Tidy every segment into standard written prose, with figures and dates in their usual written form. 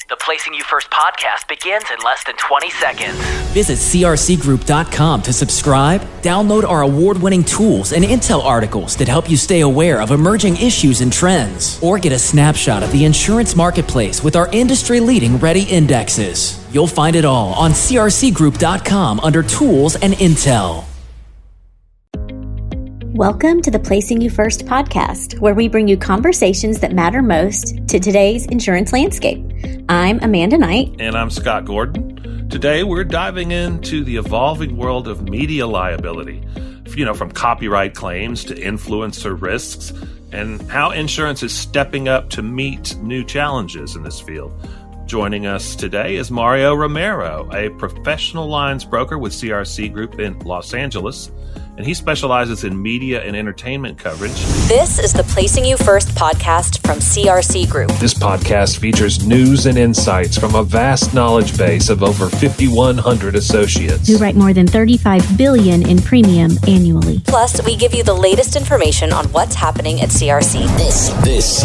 The Placing You First podcast begins in less than 20 seconds. Visit crcgroup.com to subscribe, download our award-winning tools and intel articles that help you stay aware of emerging issues and trends, or get a snapshot of the insurance marketplace with our industry-leading Ready indexes. You'll find it all on crcgroup.com under Tools and Intel. Welcome to the Placing You First podcast, where we bring you conversations that matter most to today's insurance landscape. I'm Amanda Knight. And I'm Scott Gordon. Today, we're diving into the evolving world of media liability, from copyright claims to influencer risks, and how insurance is stepping up to meet new challenges in this field. Joining us today is Mario Romero, a professional lines broker with CRC Group in Los Angeles, and he specializes in media and entertainment coverage. This is the Placing You First podcast from CRC Group. This podcast features news and insights from a vast knowledge base of over 5,100 associates who write more than $35 billion in premium annually. Plus, we give you the latest information on what's happening at CRC. This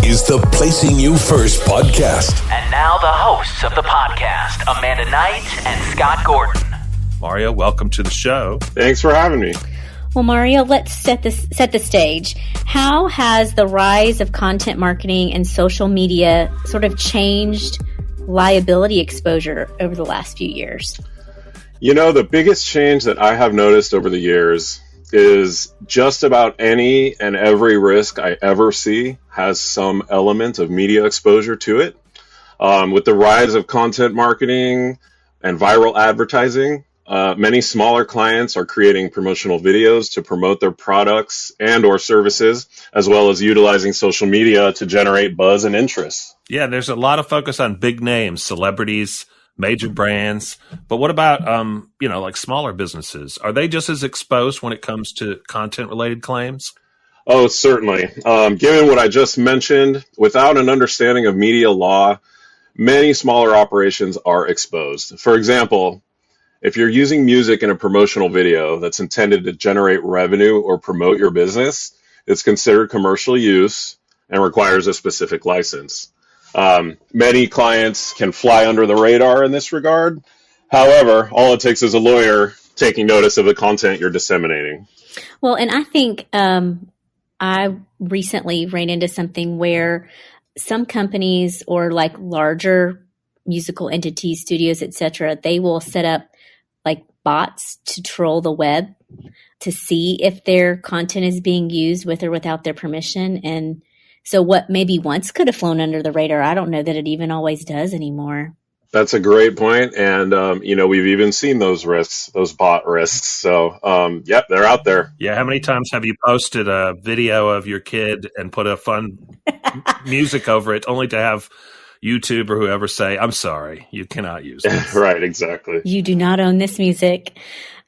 is the Placing You First podcast. And now the hosts of the podcast, Amanda Knight and Scott Gordon. Mario, welcome to the show. Thanks for having me. Well, Mario, let's set the stage. How has the rise of content marketing and social media sort of changed liability exposure over the last few years? The biggest change that I have noticed over the years is just about any and every risk I ever see has some element of media exposure to it. With the rise of content marketing and viral advertising, many smaller clients are creating promotional videos to promote their products and or services, as well as utilizing social media to generate buzz and interest. Yeah, there's a lot of focus on big names, celebrities, major brands. But what about, like smaller businesses? Are they just as exposed when it comes to content-related claims? Oh, certainly. Given what I just mentioned, without an understanding of media law, many smaller operations are exposed. For example, if you're using music in a promotional video that's intended to generate revenue or promote your business, it's considered commercial use and requires a specific license. Many clients can fly under the radar in this regard. However, all it takes is a lawyer taking notice of the content you're disseminating. Well, and I think I recently ran into something where some companies or like larger musical entities, studios, etc., they will set up like bots to troll the web to see if their content is being used with or without their permission. And so what maybe once could have flown under the radar, I don't know that it even always does anymore. That's a great point. And, we've even seen those risks, those bot risks. So, they're out there. Yeah. How many times have you posted a video of your kid and put a fun music over it only to have YouTube or whoever say, I'm sorry, you cannot use this. Right, exactly. You do not own this music.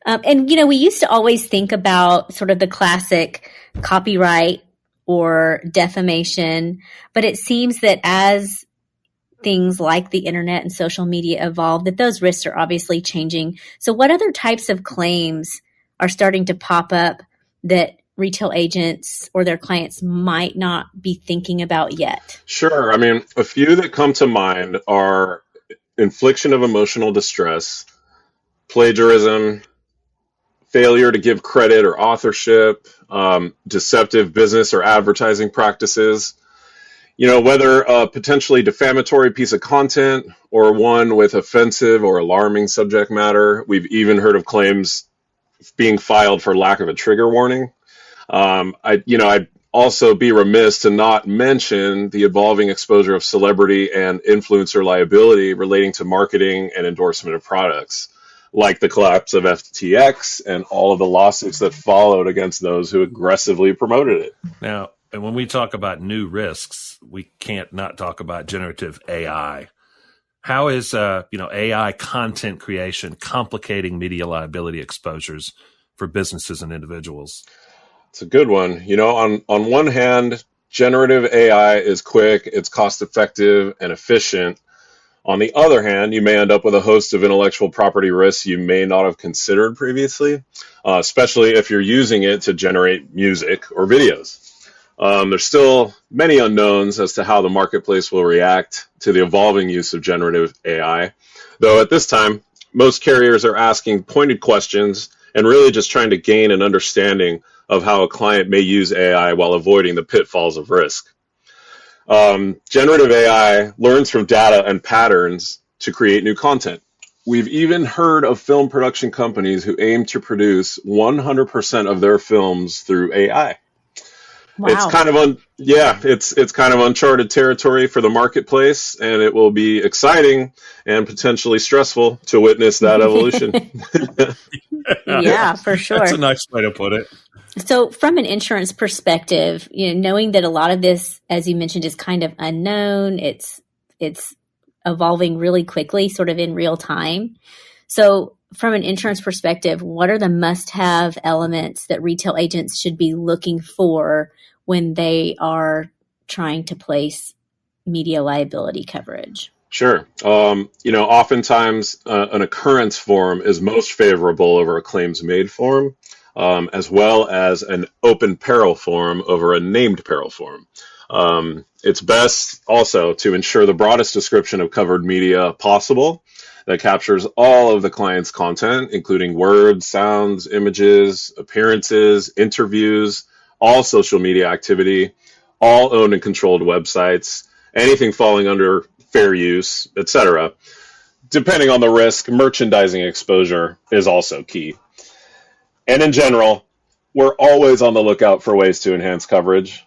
And we used to always think about sort of the classic copyright or defamation, but it seems that as things like the internet and social media evolve, that those risks are obviously changing. So what other types of claims are starting to pop up that retail agents or their clients might not be thinking about yet? Sure. I mean, a few that come to mind are infliction of emotional distress, plagiarism, failure to give credit or authorship, deceptive business or advertising practices, whether a potentially defamatory piece of content or one with offensive or alarming subject matter. We've even heard of claims being filed for lack of a trigger warning. I'd also be remiss to not mention the evolving exposure of celebrity and influencer liability relating to marketing and endorsement of products, like the collapse of FTX and all of the lawsuits that followed against those who aggressively promoted it. Now, and when we talk about new risks, we can't not talk about generative AI. How is AI content creation complicating media liability exposures for businesses and individuals? It's a good one. On one hand, generative AI is quick, it's cost effective and efficient. On the other hand, you may end up with a host of intellectual property risks you may not have considered previously, especially if you're using it to generate music or videos. There's still many unknowns as to how the marketplace will react to the evolving use of generative AI, though at this time, most carriers are asking pointed questions and really just trying to gain an understanding of how a client may use AI while avoiding the pitfalls of risk. Generative AI learns from data and patterns to create new content. We've even heard of film production companies who aim to produce 100% of their films through AI. Wow. It's kind of it's kind of uncharted territory for the marketplace, and it will be exciting and potentially stressful to witness that evolution. Yeah, for sure. That's a nice way to put it. So from an insurance perspective, knowing that a lot of this, as you mentioned, is kind of unknown, it's evolving really quickly, sort of in real time. So from an insurance perspective, what are the must-have elements that retail agents should be looking for when they are trying to place media liability coverage? Sure. Oftentimes an occurrence form is most favorable over a claims made form, as well as an open peril form over a named peril form. It's best also to ensure the broadest description of covered media possible that captures all of the client's content, including words, sounds, images, appearances, interviews, all social media activity, all owned and controlled websites, anything falling under fair use, etc. Depending on the risk, merchandising exposure is also key. And in general, we're always on the lookout for ways to enhance coverage.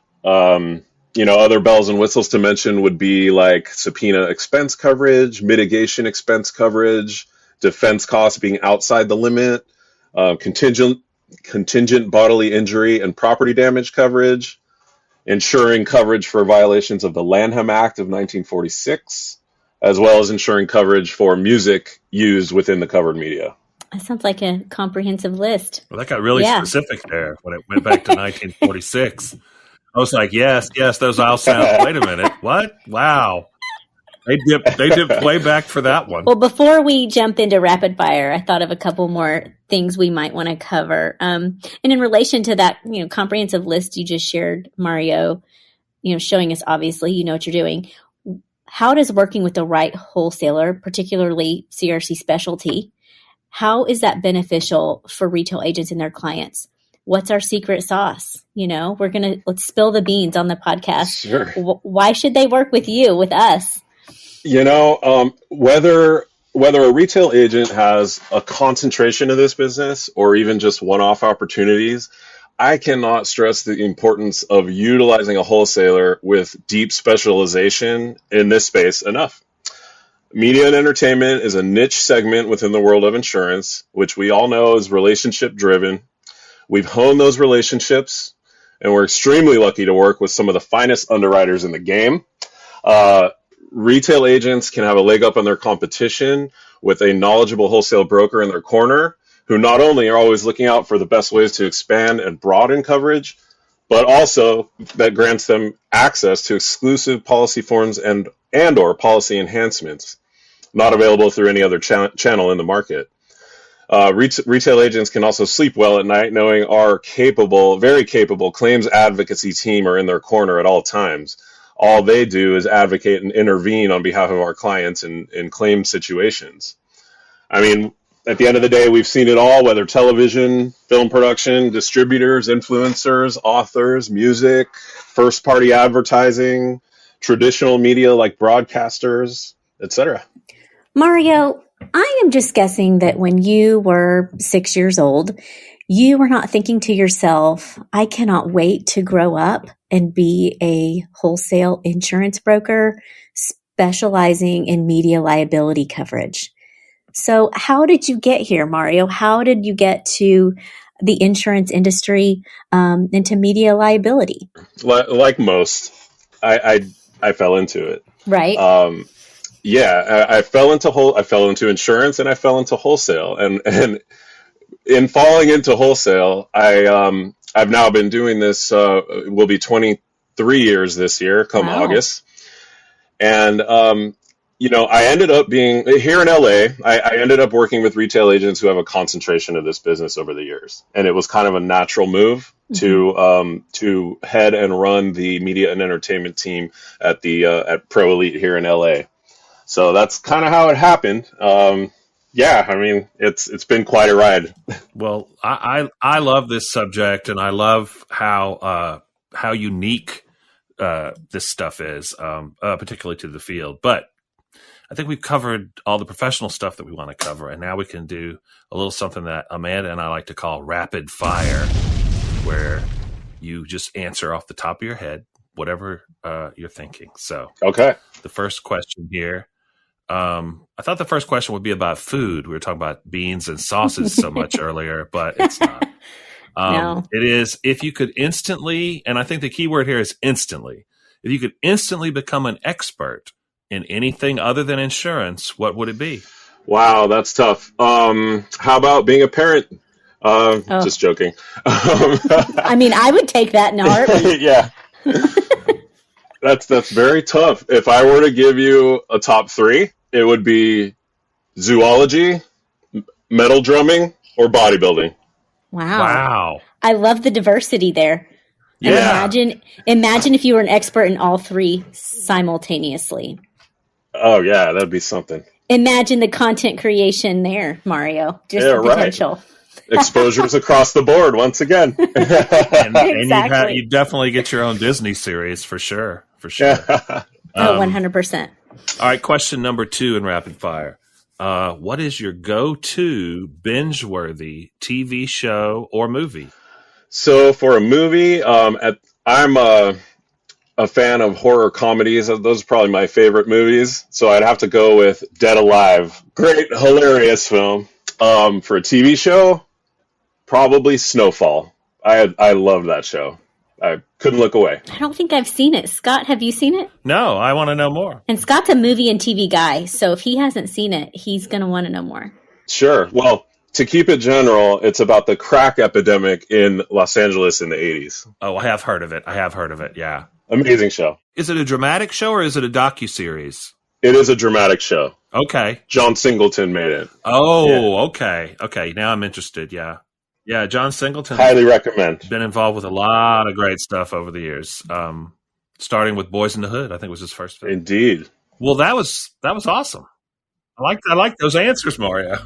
Other bells and whistles to mention would be like subpoena expense coverage, mitigation expense coverage, defense costs being outside the limit, contingent bodily injury and property damage coverage, ensuring coverage for violations of the Lanham Act of 1946, as well as ensuring coverage for music used within the covered media. That sounds like a comprehensive list. Well, that got really specific there when it went back to 1946. I was like, yes, those all sound. Wait a minute, what? Wow, they dipped way back for that one. Well, before we jump into rapid fire, I thought of a couple more things we might want to cover. And in relation to that, comprehensive list you just shared, Mario, showing us obviously you know what you're doing. How does working with the right wholesaler, particularly CRC specialty, how is that beneficial for retail agents and their clients? What's our secret sauce? Let's spill the beans on the podcast. Sure. Why should they work with you, with us? Whether a retail agent has a concentration of this business or even just one-off opportunities, I cannot stress the importance of utilizing a wholesaler with deep specialization in this space enough. Media and entertainment is a niche segment within the world of insurance, which we all know is relationship-driven. We've honed those relationships, and we're extremely lucky to work with some of the finest underwriters in the game. Retail agents can have a leg up on their competition with a knowledgeable wholesale broker in their corner, who not only are always looking out for the best ways to expand and broaden coverage, but also that grants them access to exclusive policy forms and or policy enhancements not available through any other channel in the market. Retail agents can also sleep well at night knowing our very capable claims advocacy team are in their corner at all times. All they do is advocate and intervene on behalf of our clients in claim situations. I mean, at the end of the day, we've seen it all, whether television, film production, distributors, influencers, authors, music, first-party advertising, traditional media like broadcasters, etc. Mario, I am just guessing that when you were 6 years old, you were not thinking to yourself, I cannot wait to grow up and be a wholesale insurance broker specializing in media liability coverage. So how did you get here, Mario? How did you get to the insurance industry into media liability? Like most, I fell into it. Right. I fell into insurance and I fell into wholesale. And in falling into wholesale, I've now been doing this, will be 23 years this year, come August. And, I ended up being here in LA. I ended up working with retail agents who have a concentration of this business over the years. And it was kind of a natural move. to head and run the media and entertainment team at Pro Elite here in LA. So that's kind of how it happened. Yeah, I mean, it's been quite a ride. Well, I love this subject, and I love how unique this stuff is, particularly to the field. But I think we've covered all the professional stuff that we want to cover, and now we can do a little something that Amanda and I like to call rapid fire, where you just answer off the top of your head whatever you're thinking. So, okay, the first question here. I thought the first question would be about food. We were talking about beans and sauces so much earlier, but it's not. No. It is, if you could instantly, and I think the key word here is instantly, if you could instantly become an expert in anything other than insurance, what would it be? Wow, that's tough. How about being a parent? Just joking. I mean, I would take that in a heartbeat. Yeah. That's very tough. If I were to give you a top three, it would be zoology, metal drumming, or bodybuilding. Wow. I love the diversity there. Yeah. And imagine if you were an expert in all three simultaneously. Oh, yeah, that'd be something. Imagine the content creation there, Mario. Just the potential. Right. Exposures across the board once again. And Exactly. you definitely get your own Disney series for sure. For sure. 100%. All right, question number 2 in rapid fire. What is your go-to binge-worthy TV show or movie? So for a movie, I'm a fan of horror comedies. Those are probably my favorite movies. So I'd have to go with Dead Alive. Great, hilarious film. For a TV show, probably Snowfall. I love that show. I couldn't look away. I don't think I've seen it. Scott, have you seen it? No, I want to know more. And Scott's a movie and TV guy, so if he hasn't seen it, he's going to want to know more. Sure. Well, to keep it general, it's about the crack epidemic in Los Angeles in the 80s. Oh, I have heard of it. Yeah. Amazing show. Is it a dramatic show or is it a docuseries? It is a dramatic show. Okay. John Singleton made it. Oh, Yeah. Okay. Okay, now I'm interested, yeah. Yeah, John Singleton. Highly recommend. Been involved with a lot of great stuff over the years. Starting with Boys in the Hood, I think was his first film. Indeed. Well, that was awesome. I like those answers, Mario.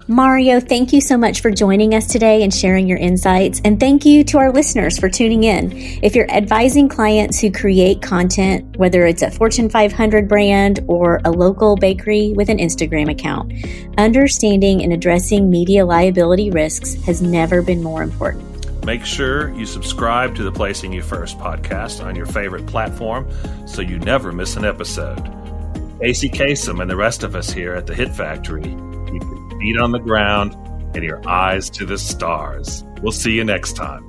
Mario, thank you so much for joining us today and sharing your insights. And thank you to our listeners for tuning in. If you're advising clients who create content, whether it's a Fortune 500 brand or a local bakery with an Instagram account, understanding and addressing media liability risks has never been more important. Make sure you subscribe to the Placing You First podcast on your favorite platform so you never miss an episode. Casey Kasem and the rest of us here at the Hit Factory keep your feet on the ground and your eyes to the stars. We'll see you next time.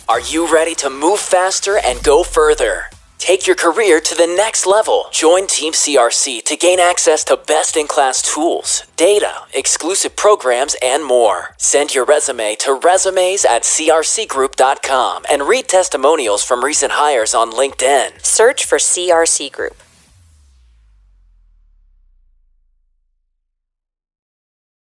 Are you ready to move faster and go further? Take your career to the next level. Join Team CRC to gain access to best-in-class tools, data, exclusive programs, and more. Send your resume to resumes@crcgroup.com and read testimonials from recent hires on LinkedIn. Search for CRC Group.